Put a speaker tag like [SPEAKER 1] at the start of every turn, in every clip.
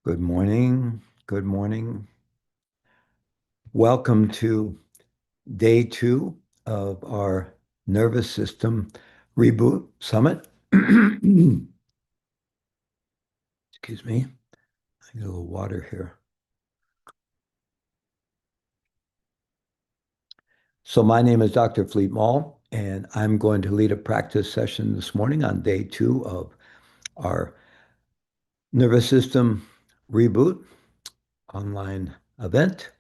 [SPEAKER 1] Good morning. Good morning. Welcome to day two of our nervous system reboot summit. Excuse me. I need a little water here. So my name is Dr. Fleet Mall, and I'm going to lead a practice session this morning on day two of our nervous system reboot online event.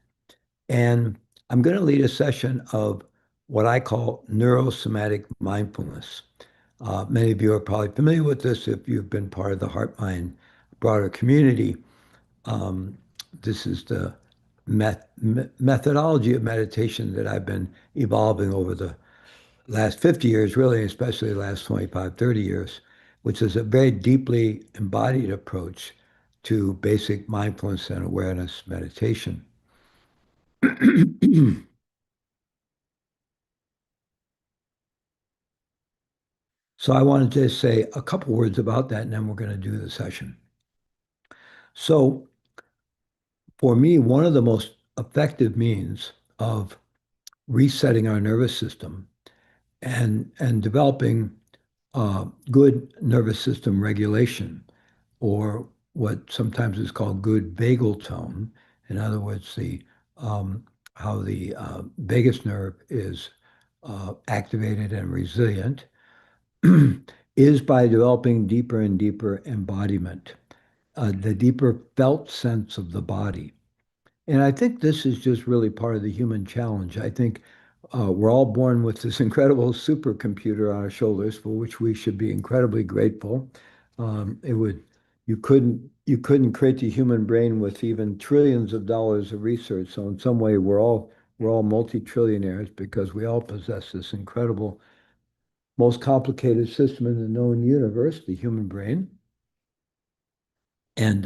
[SPEAKER 1] And I'm going to lead a session of what I call neurosomatic mindfulness. Many of you are probably familiar with this if you've been part of the Heart Mind broader community. Um, this is the methodology of meditation that I've been evolving over the last 50 years, really, especially the last 25, 30 years, which is a very deeply embodied approach to basic mindfulness and awareness meditation. So I wanted to say a couple words about that, and then we're going to do the session. So for me, one of the most effective means of resetting our nervous system and developing good nervous system regulation, or what sometimes is called good vagal tone. In other words, the how the vagus nerve is activated and resilient is by developing deeper and deeper embodiment, the deeper felt sense of the body. And I think this is just really part of the human challenge. I think we're all born with this incredible supercomputer on our shoulders, for which we should be incredibly grateful. It would you couldn't create the human brain with even trillions of dollars of research. So in some way, we're all multi-trillionaires because we all possess this incredible, most complicated system in the known universe, the human brain. And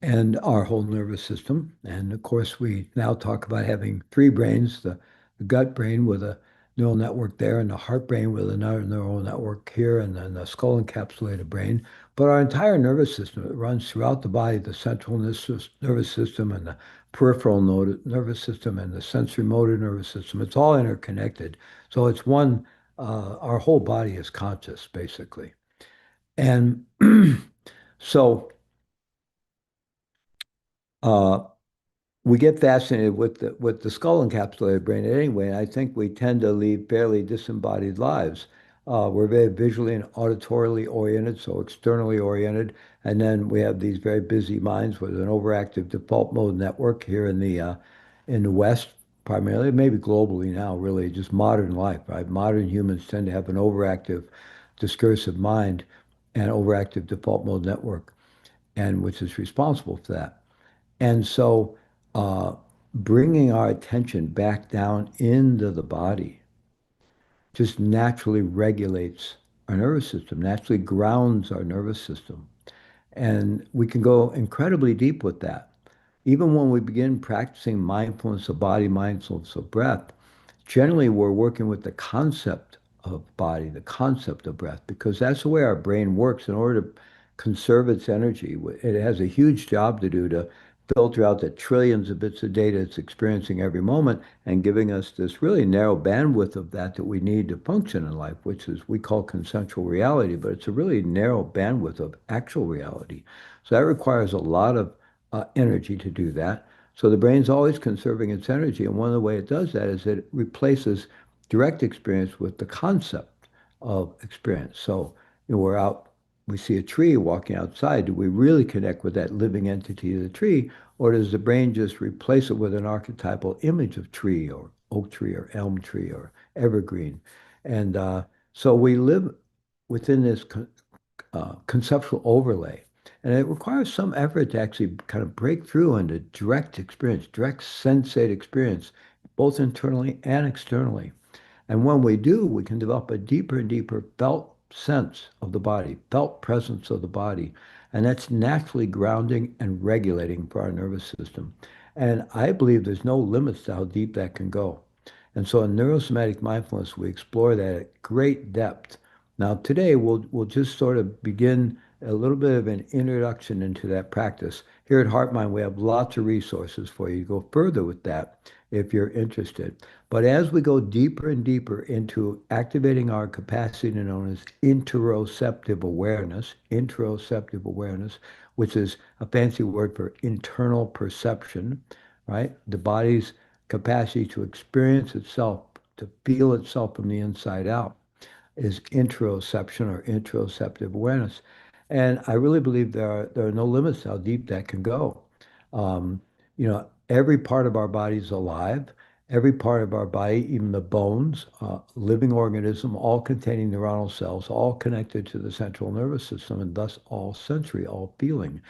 [SPEAKER 1] and our whole nervous system. And of course, we now talk about having three brains, the gut brain with a neural network there, and the heart brain with another neural network here, and then the skull encapsulated brain. But our entire nervous system, it runs throughout the body, the central nervous system and the peripheral nervous system and the sensory motor nervous system. It's all interconnected. So it's one, our whole body is conscious, basically. And so, uh, we get fascinated with the skull encapsulated brain anyway, and I think we tend to lead fairly disembodied lives. We're very visually and auditorily oriented, so externally oriented, and then we have these very busy minds with an overactive default mode network here in the West, primarily, maybe globally now, really, just modern life, right? Modern humans tend to have an overactive discursive mind and overactive default mode network, and which is responsible for that. And so, uh, bringing our attention back down into the body just naturally regulates our nervous system, naturally grounds our nervous system. And we can go incredibly deep with that. Even when we begin practicing mindfulness of body, mindfulness of breath, generally we're working with the concept of body, the concept of breath, because that's the way our brain works. In order to conserve its energy, it has a huge job to do to filter out the trillions of bits of data it's experiencing every moment and giving us this really narrow bandwidth of that we need to function in life, which is we call consensual reality, but it's a really narrow bandwidth of actual reality. So that requires a lot of energy to do that. So the brain's always conserving its energy, and one of the way it does that is it replaces direct experience with the concept of experience. So, we're out, we see a tree walking outside. Do we really connect with that living entity of the tree, or does the brain just replace it with an archetypal image of tree or oak tree or elm tree or evergreen? And so we live within this conceptual overlay. And it requires some effort to actually kind of break through into direct experience, direct sensate experience, both internally and externally. And when we do, we can develop a deeper and deeper felt sense of the body, felt presence of the body. And that's naturally grounding and regulating for our nervous system. And I believe there's no limits to how deep that can go. And so in neurosomatic mindfulness, we explore that at great depth. Now, today we'll just sort of begin a little bit of an introduction into that practice. Here at HeartMind, we have lots of resources for you to go further with that if you're interested. But as we go deeper and deeper into activating our capacity known as interoceptive awareness, which is a fancy word for internal perception, right? The body's capacity to experience itself, to feel itself from the inside out is interoception or interoceptive awareness. And I really believe there are no limits to how deep that can go. Um, every part of our body is alive. Every part of our body, even the bones, living organism, all containing neuronal cells, all connected to the central nervous system, and thus all sensory, all feeling.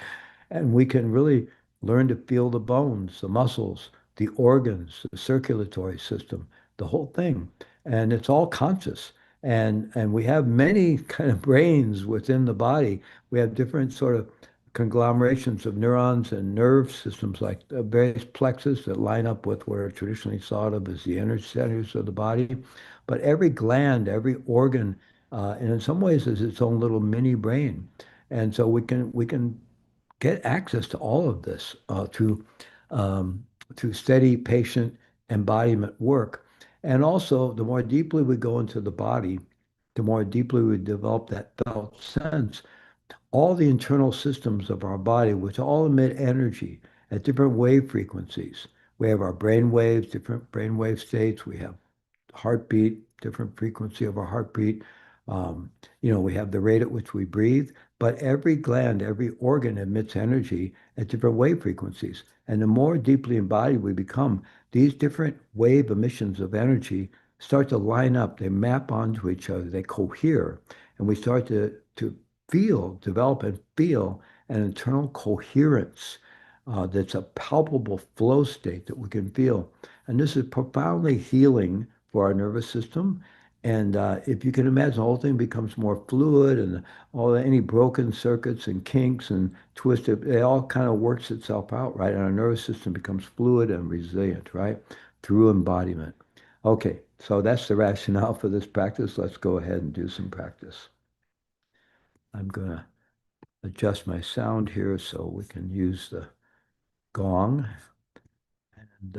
[SPEAKER 1] And we can really learn to feel the bones, the muscles, the organs, the circulatory system, the whole thing. And it's all conscious. And we have many kind of brains within the body. We have different sort of conglomerations of neurons and nerve systems like various plexus that line up with what are traditionally thought of as the inner centers of the body. But every gland, every organ, and in some ways is its own little mini brain. And so we can get access to all of this um, through steady, patient embodiment work. And also, the more deeply we go into the body, the more deeply we develop that felt sense. All the internal systems of our body, which all emit energy at different wave frequencies. We have our brain waves, different brain wave states. We have heartbeat, different frequency of our heartbeat. Um, we have the rate at which we breathe, but every gland, every organ emits energy at different wave frequencies. And the more deeply embodied we become, these different wave emissions of energy start to line up. They map onto each other. They cohere. And we start to develop and feel an internal coherence that's a palpable flow state that we can feel. And this is profoundly healing for our nervous system. And if you can imagine, the whole thing becomes more fluid, and any broken circuits and kinks and twisted, it all kind of works itself out, right? And our nervous system becomes fluid and resilient, right? Through embodiment. Okay, so that's the rationale for this practice. Let's go ahead and do some practice. I'm going to adjust my sound here so we can use the gong. And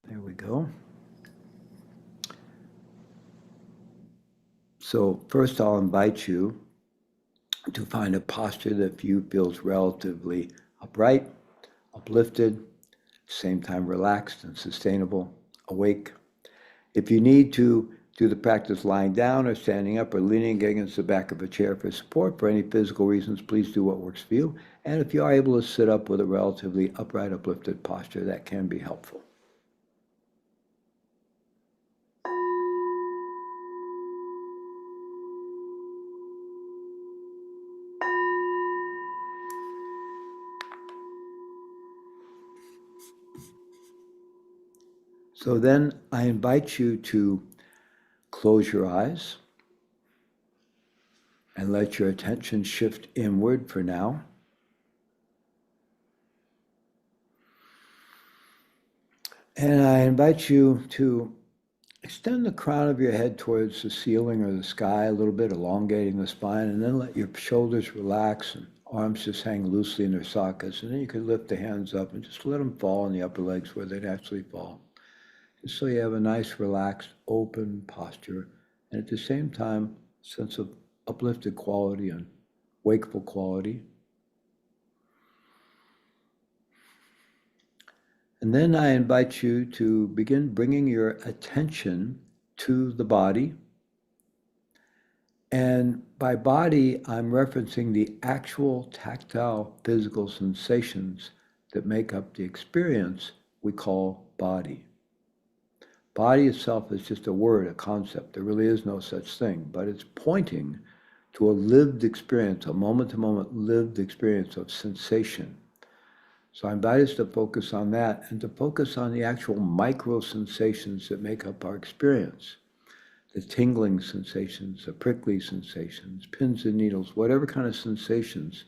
[SPEAKER 1] there we go. So first I'll invite you to find a posture that for you feels relatively upright, uplifted, same time relaxed and sustainable, awake. If you need to do the practice lying down or standing up or leaning against the back of a chair for support for any physical reasons, please do what works for you. And if you are able to sit up with a relatively upright, uplifted posture, that can be helpful. So then I invite you to close your eyes and let your attention shift inward for now. And I invite you to extend the crown of your head towards the ceiling or the sky a little bit, elongating the spine, and then let your shoulders relax and arms just hang loosely in their sockets. And then you can lift the hands up and just let them fall on the upper legs where they naturally fall. Just so you have a nice, relaxed, open posture, and at the same time, sense of uplifted quality and wakeful quality. And then I invite you to begin bringing your attention to the body. And by body, I'm referencing the actual tactile physical sensations that make up the experience we call body. Body itself is just a word, a concept. There really is no such thing, but it's pointing to a lived experience, a moment-to-moment lived experience of sensation. So I invite us to focus on that and to focus on the actual micro sensations that make up our experience. The tingling sensations, the prickly sensations, pins and needles, whatever kind of sensations.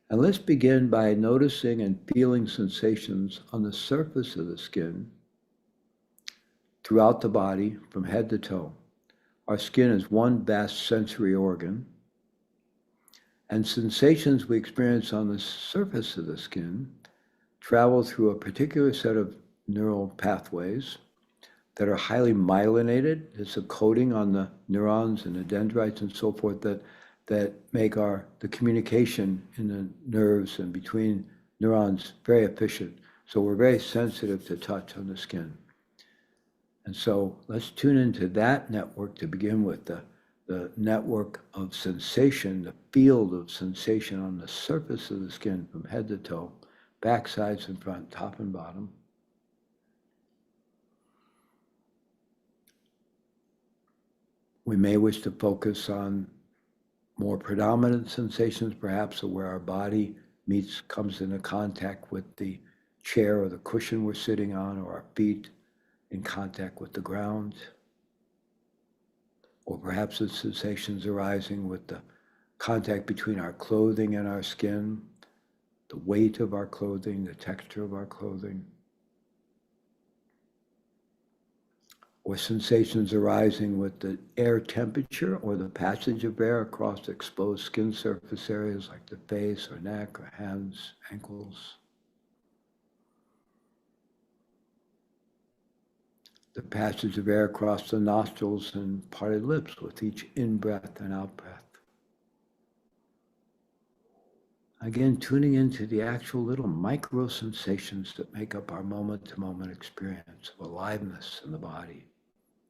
[SPEAKER 1] And let's begin by noticing and feeling sensations on the surface of the skin, throughout the body, from head to toe. Our skin is one vast sensory organ, and sensations we experience on the surface of the skin travel through a particular set of neural pathways that are highly myelinated. It's a coating on the neurons and the dendrites and so forth that make the communication in the nerves and between neurons very efficient. So we're very sensitive to touch on the skin. And so let's tune into that network to begin with, the network of sensation, the field of sensation on the surface of the skin from head to toe, back, sides, and front, top and bottom. We may wish to focus on more predominant sensations, perhaps, of where our body comes into contact with the chair or the cushion we're sitting on, or our feet in contact with the ground. Or perhaps the sensations arising with the contact between our clothing and our skin, the weight of our clothing, the texture of our clothing. Or sensations arising with the air temperature or the passage of air across exposed skin surface areas like the face or neck or hands, ankles. The passage of air across the nostrils and parted lips with each in-breath and out-breath. Again, tuning into the actual little micro sensations that make up our moment-to-moment experience of aliveness in the body,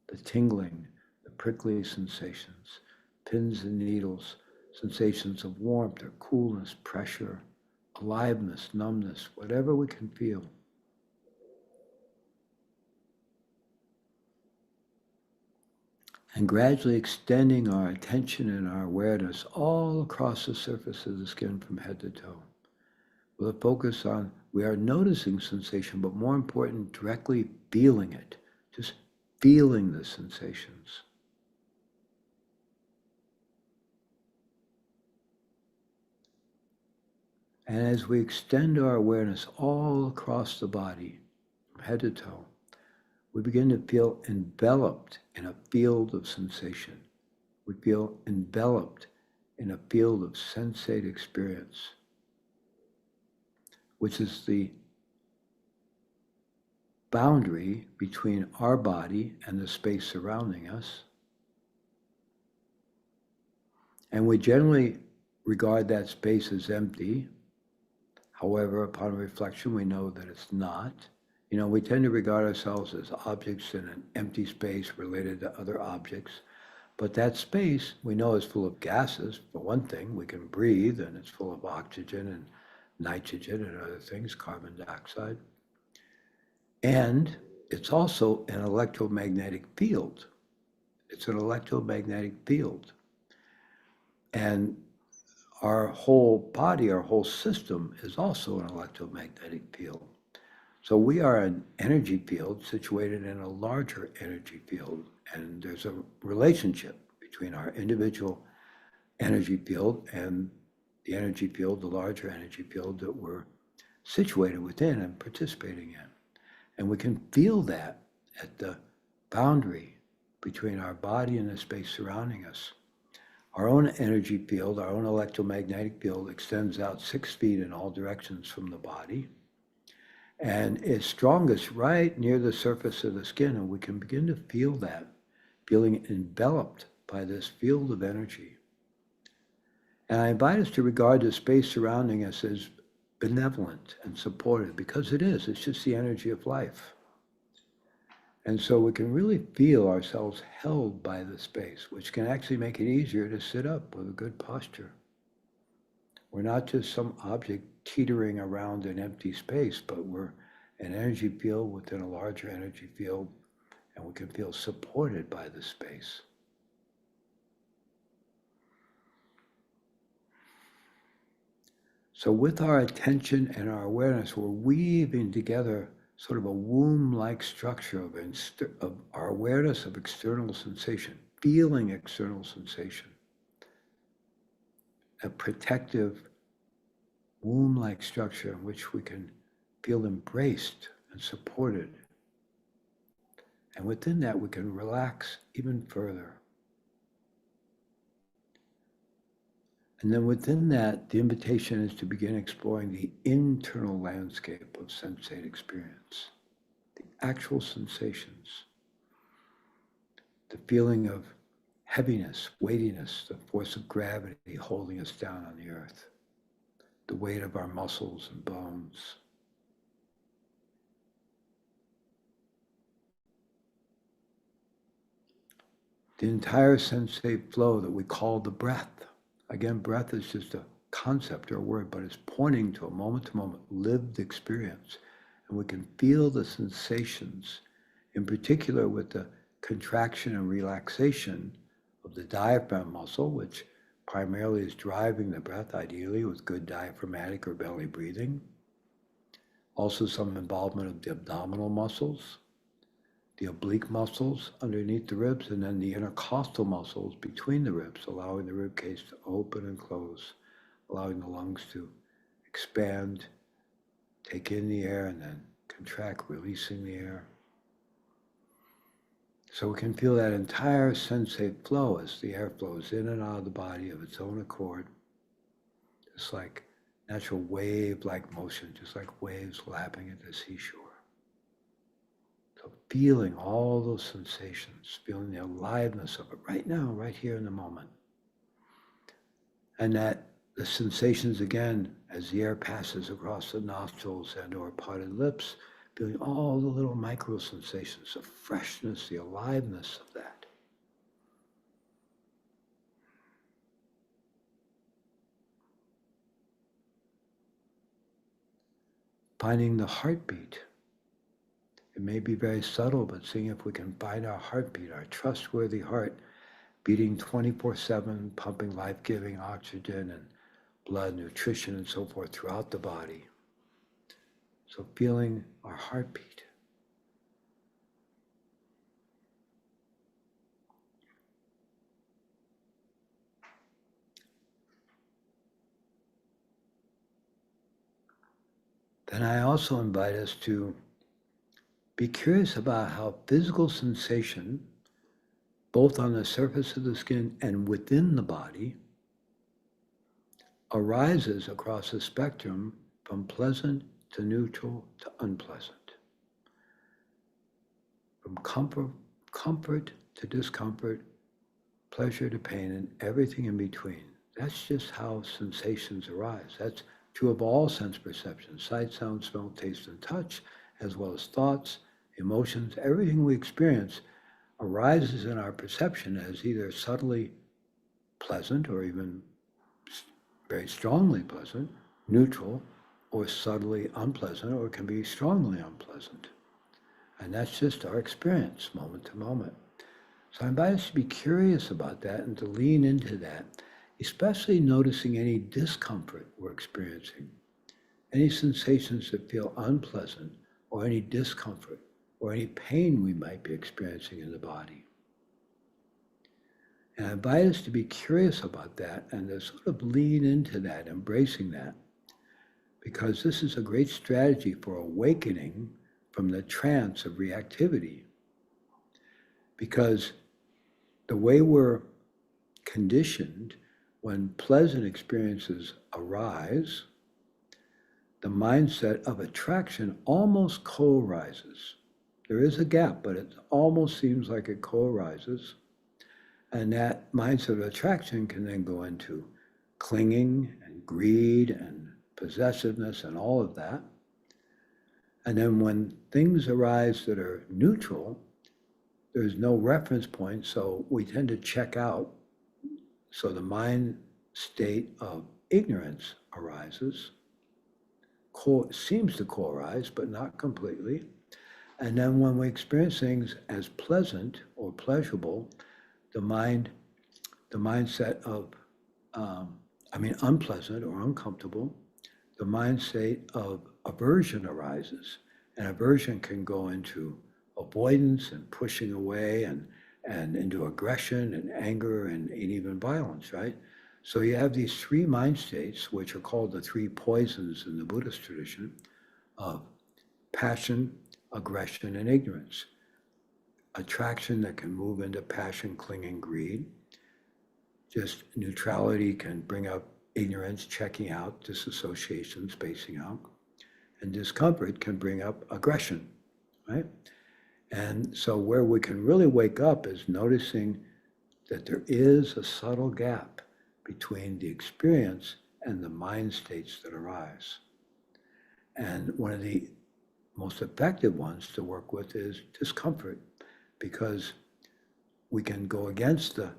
[SPEAKER 1] the tingling, the prickly sensations, pins and needles, sensations of warmth or coolness, pressure, aliveness, numbness, whatever we can feel. And gradually extending our attention and our awareness all across the surface of the skin from head to toe. With a focus on, we are noticing sensation, but more important, directly feeling it, just feeling the sensations. And as we extend our awareness all across the body, from head to toe, we begin to feel enveloped in a field of sensation. We feel enveloped in a field of sensate experience, which is the boundary between our body and the space surrounding us. And we generally regard that space as empty. However, upon reflection, we know that it's not. We tend to regard ourselves as objects in an empty space related to other objects. But that space, we know, is full of gases. For one thing, we can breathe, and it's full of oxygen and nitrogen and other things, carbon dioxide. And it's also an electromagnetic field. It's an electromagnetic field. And our whole body, our whole system is also an electromagnetic field. So we are an energy field situated in a larger energy field. And there's a relationship between our individual energy field and the energy field, the larger energy field that we're situated within and participating in. And we can feel that at the boundary between our body and the space surrounding us. Our own energy field, our own electromagnetic field, extends out 6 feet in all directions from the body and is strongest right near the surface of the skin. And we can begin to feel that, feeling enveloped by this field of energy. And I invite us to regard the space surrounding us as benevolent and supportive, because it is. It's just the energy of life. And so we can really feel ourselves held by the space, which can actually make it easier to sit up with a good posture. We're not just some object teetering around an empty space, but we're an energy field within a larger energy field, and we can feel supported by the space. So with our attention and our awareness, we're weaving together sort of a womb-like structure of our awareness of external sensation, feeling external sensation, a protective womb-like structure in which we can feel embraced and supported. And within that, we can relax even further. And then within that, the invitation is to begin exploring the internal landscape of sensate experience, the actual sensations, the feeling of heaviness, weightiness, the force of gravity holding us down on the earth, the weight of our muscles and bones. The entire sensate flow that we call the breath. Again, breath is just a concept or a word, but it's pointing to a moment-to-moment lived experience. And we can feel the sensations, in particular with the contraction and relaxation of the diaphragm muscle, which primarily is driving the breath, ideally with good diaphragmatic or belly breathing. Also some involvement of the abdominal muscles, the oblique muscles underneath the ribs, and then the intercostal muscles between the ribs, allowing the rib cage to open and close, allowing the lungs to expand, take in the air, and then contract, releasing the air. So we can feel that entire sensate flow as the air flows in and out of the body of its own accord. It's like natural wave-like motion, just like waves lapping at the seashore. So feeling all those sensations, feeling the aliveness of it right now, right here in the moment. And that the sensations again, as the air passes across the nostrils and or parted lips, feeling all the little micro sensations, the freshness, the aliveness of that. Finding the heartbeat. It may be very subtle, but seeing if we can find our heartbeat, our trustworthy heart, beating 24/7, pumping life-giving oxygen and blood, nutrition, and so forth throughout the body. So feeling our heartbeat. Then I also invite us to be curious about how physical sensation, both on the surface of the skin and within the body, arises across a spectrum from pleasant to neutral to unpleasant, from comfort to discomfort, pleasure to pain, and everything in between. That's just how sensations arise. That's true of all sense perceptions, sight, sound, smell, taste, and touch, as well as thoughts, emotions. Everything we experience arises in our perception as either subtly pleasant or even very strongly pleasant, neutral, or subtly unpleasant, or it can be strongly unpleasant. And that's just our experience, moment to moment. So I invite us to be curious about that and to lean into that, especially noticing any discomfort we're experiencing, any sensations that feel unpleasant, or any discomfort, or any pain we might be experiencing in the body. And I invite us to be curious about that and to sort of lean into that, embracing that, because this is a great strategy for awakening from the trance of reactivity. Because the way we're conditioned, when pleasant experiences arise, the mindset of attraction almost co-arises. There is a gap, but it almost seems like it co-arises. And that mindset of attraction can then go into clinging and greed and possessiveness and all of that. And then when things arise that are neutral, there's no reference point, so we tend to check out. So the mind state of ignorance arises, seems to co-arise, but not completely. And then when we experience things as pleasant or pleasurable, the mindset of, unpleasant or uncomfortable, the mind state of aversion arises. And aversion can go into avoidance and pushing away and into aggression and anger and even violence, right? So you have these three mind states, which are called the three poisons in the Buddhist tradition, of passion, aggression, and ignorance. Attraction that can move into passion, clinging, greed. Just neutrality can bring up ignorance, checking out, disassociation, spacing out. And discomfort can bring up aggression, right? And so where we can really wake up is noticing that there is a subtle gap between the experience and the mind states that arise. And one of the most effective ones to work with is discomfort, because we can go against the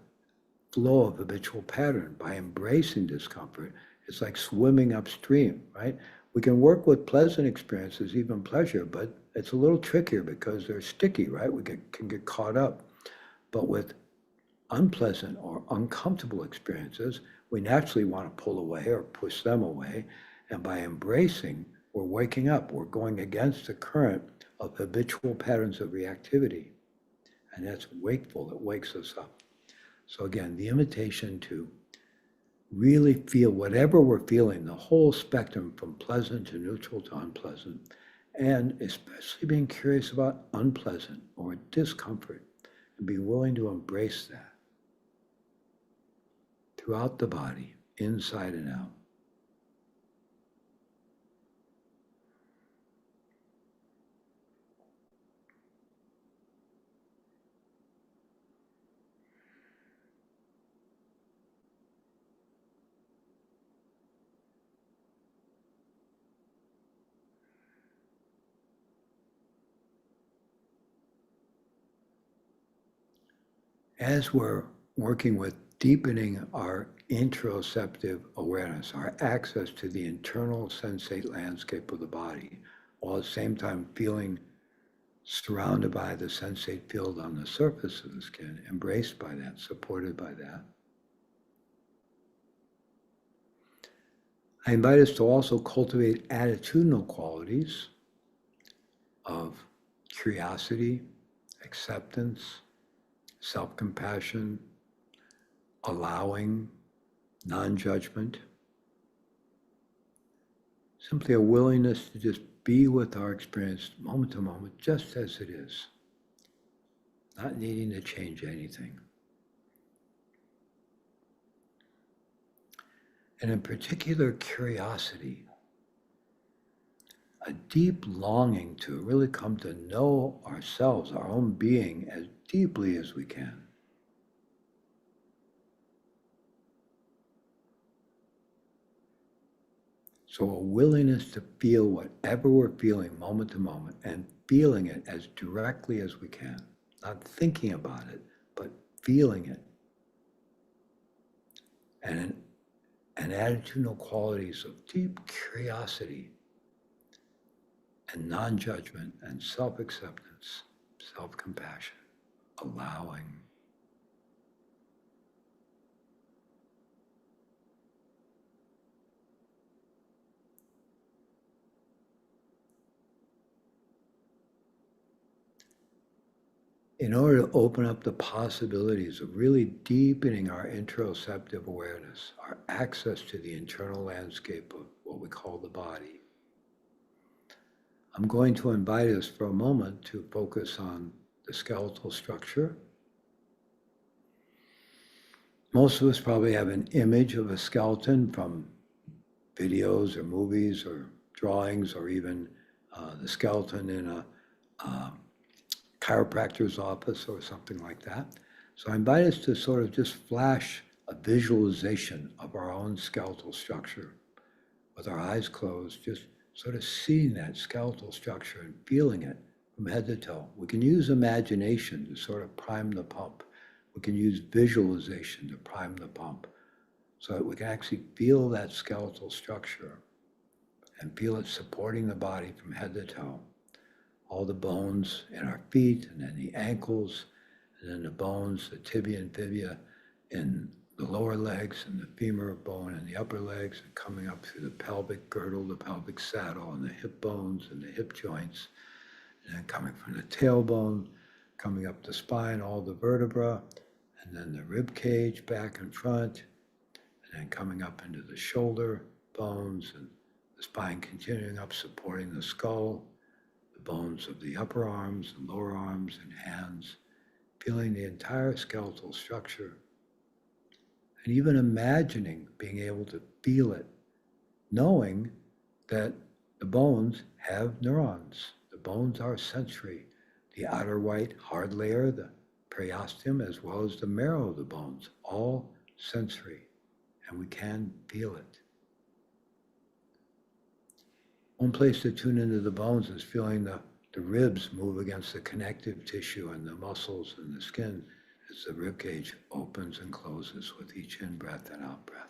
[SPEAKER 1] flow of habitual pattern by embracing discomfort. It's like swimming upstream, right? We can work with pleasant experiences, even pleasure, but it's a little trickier because they're sticky, right? Can get caught up. But with unpleasant or uncomfortable experiences, we naturally want to pull away or push them away. And by embracing, we're waking up. We're going against the current of habitual patterns of reactivity. And that's wakeful. It wakes us up. So again, the invitation to really feel whatever we're feeling, the whole spectrum from pleasant to neutral to unpleasant, and especially being curious about unpleasant or discomfort and be willing to embrace that throughout the body, inside and out. As we're working with deepening our interoceptive awareness, our access to the internal sensate landscape of the body, while at the same time feeling surrounded by the sensate field on the surface of the skin, embraced by that, supported by that. I invite us to also cultivate attitudinal qualities of curiosity, acceptance, self-compassion, allowing, non-judgment, simply a willingness to just be with our experience moment to moment, just as it is, not needing to change anything. And in particular, curiosity, a deep longing to really come to know ourselves, our own being, as deeply as we can. So a willingness to feel whatever we're feeling moment to moment and feeling it as directly as we can, not thinking about it, but feeling it. And attitudinal qualities of deep curiosity and non-judgment and self-acceptance, self-compassion, allowing. In order to open up the possibilities of really deepening our interoceptive awareness, our access to the internal landscape of what we call the body, I'm going to invite us for a moment to focus on the skeletal structure. Most of us probably have an image of a skeleton from videos or movies or drawings, or even the skeleton in a chiropractor's office or something like that. So I invite us to sort of just flash a visualization of our own skeletal structure with our eyes closed, just sort of seeing that skeletal structure and feeling it from head to toe. We can use imagination to sort of prime the pump. We can use visualization to prime the pump so that we can actually feel that skeletal structure and feel it supporting the body from head to toe. All the bones in our feet, and then the ankles, and then the bones, the tibia and fibia in the lower legs, and the femur bone in the upper legs, and coming up through the pelvic girdle, the pelvic saddle, and the hip bones and the hip joints, and then coming from the tailbone, coming up the spine, all the vertebra, and then the rib cage back and front, and then coming up into the shoulder bones, and the spine continuing up, supporting the skull, the bones of the upper arms and lower arms and hands, feeling the entire skeletal structure and even imagining being able to feel it, knowing that the bones have neurons. The bones are sensory. The outer white hard layer, the periosteum, as well as the marrow of the bones, all sensory, and we can feel it. One place to tune into the bones is feeling the ribs move against the connective tissue and the muscles and the skin as the rib cage opens and closes with each in-breath and out-breath.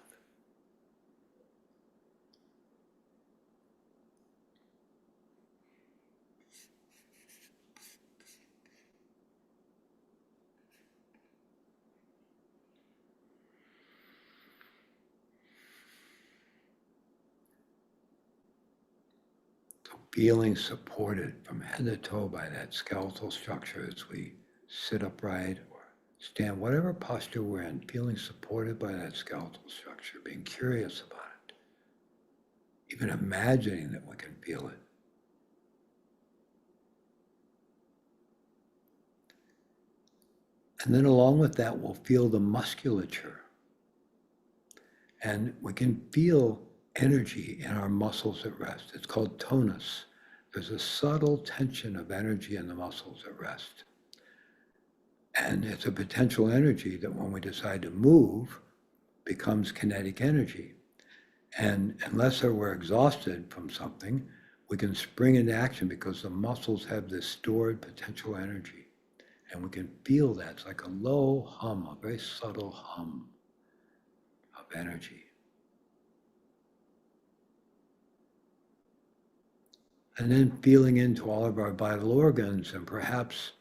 [SPEAKER 1] So feeling supported from head to toe by that skeletal structure as we sit upright or stand, whatever posture we're in, feeling supported by that skeletal structure, being curious about it, even imagining that we can feel it. And then along with that, we'll feel the musculature. And we can feel energy in our muscles at rest. It's called tonus. There's a subtle tension of energy in the muscles at rest. And it's a potential energy that when we decide to move, becomes kinetic energy. And unless we're exhausted from something, we can spring into action because the muscles have this stored potential energy. And we can feel that. It's like a low hum, a very subtle hum of energy. And then feeling into all of our vital organs and perhaps,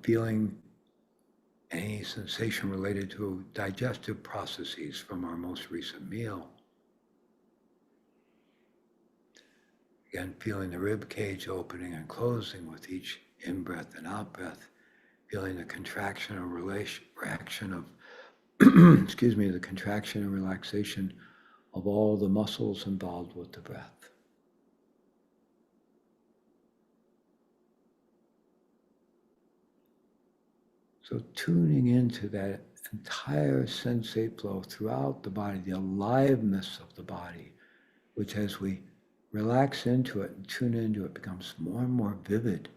[SPEAKER 1] feeling any sensation related to digestive processes from our most recent meal. Again, feeling the rib cage opening and closing with each in-breath and out-breath, feeling the contraction or reaction of, the contraction and relaxation of all the muscles involved with the breath. So tuning into that entire sensate flow throughout the body, the aliveness of the body, which as we relax into it and tune into it becomes more and more vivid.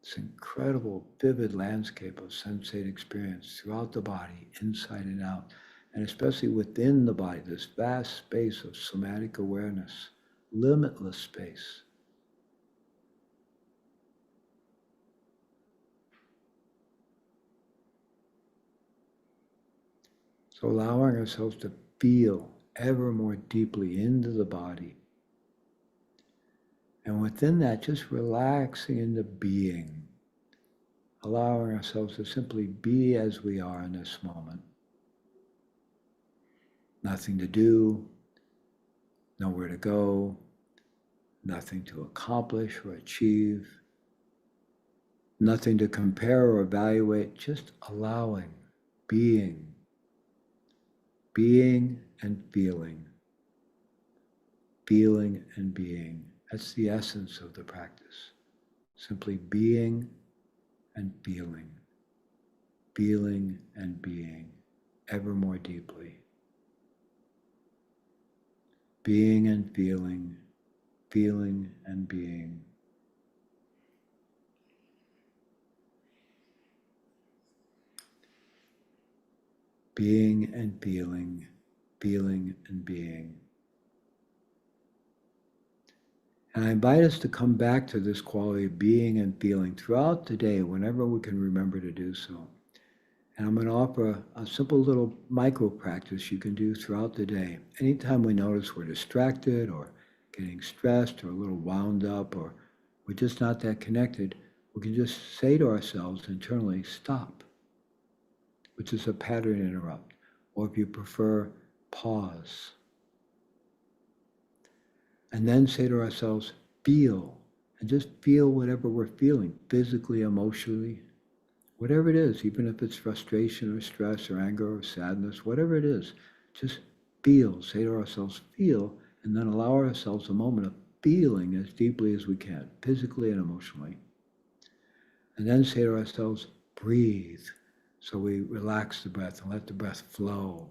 [SPEAKER 1] This incredible, vivid landscape of sensate experience throughout the body, inside and out, and especially within the body, this vast space of somatic awareness, limitless space. So allowing ourselves to feel ever more deeply into the body. And within that, just relaxing into being, allowing ourselves to simply be as we are in this moment. Nothing to do, nowhere to go, nothing to accomplish or achieve, nothing to compare or evaluate, just allowing, being and feeling and being. That's the essence of the practice. Simply being and feeling and being ever more deeply. Being and feeling and being. Being and feeling and being. And I invite us to come back to this quality of being and feeling throughout the day, whenever we can remember to do so. And I'm going to offer a simple little micro practice you can do throughout the day. Anytime we notice we're distracted or getting stressed or a little wound up or we're just not that connected, we can just say to ourselves internally, stop, which is a pattern interrupt. Or if you prefer, pause. And then say to ourselves, feel, and just feel whatever we're feeling, physically, emotionally, whatever it is, even if it's frustration or stress or anger or sadness, whatever it is, just feel, say to ourselves, feel, and then allow ourselves a moment of feeling as deeply as we can, physically and emotionally. And then say to ourselves, breathe. So we relax the breath and let the breath flow.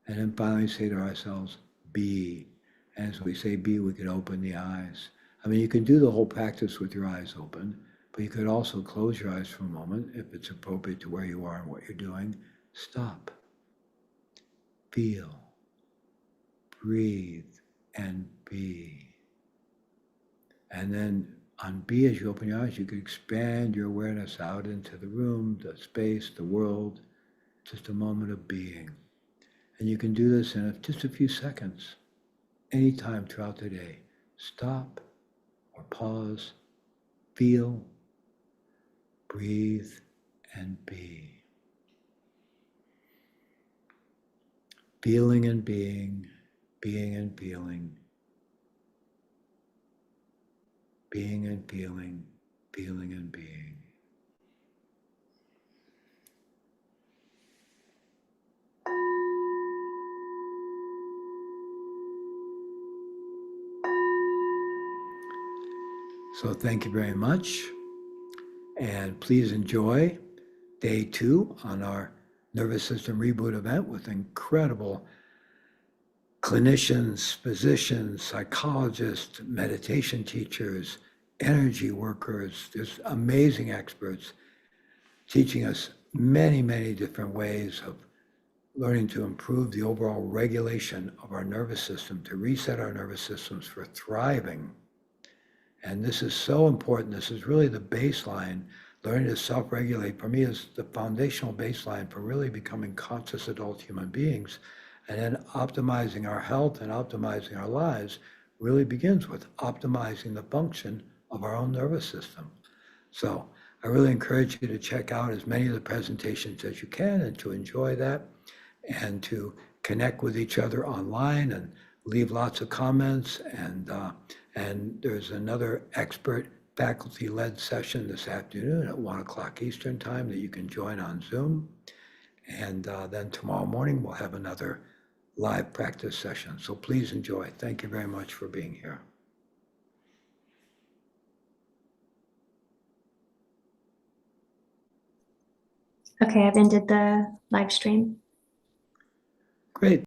[SPEAKER 1] And then finally say to ourselves, be. As we say be, we could open the eyes. I mean, you can do the whole practice with your eyes open, but you could also close your eyes for a moment if it's appropriate to where you are and what you're doing. Stop. Feel. Breathe and be. And then on be, as you open your eyes, you can expand your awareness out into the room, the space, the world, just a moment of being. And you can do this in just a few seconds, anytime throughout the day. Stop or pause, feel, breathe, and be. Feeling and being and feeling, being and feeling, feeling and being. So thank you very much. And please enjoy day 2 on our nervous system reboot event with incredible clinicians, physicians, psychologists, meditation teachers, energy workers. There's amazing experts teaching us many, many different ways of learning to improve the overall regulation of our nervous system, to reset our nervous systems for thriving. And this is so important. This is really the baseline. Learning to self-regulate, for me, is the foundational baseline for really becoming conscious adult human beings. And then optimizing our health and optimizing our lives really begins with optimizing the function of our own nervous system. So I really encourage you to check out as many of the presentations as you can and to enjoy that and to connect with each other online and leave lots of comments. And there's another expert faculty-led session this afternoon at 1 o'clock Eastern time that you can join on Zoom. And then tomorrow morning, we'll have another live practice session. So please enjoy. Thank you very much for being here.
[SPEAKER 2] Okay, I've ended the live stream.
[SPEAKER 1] Great.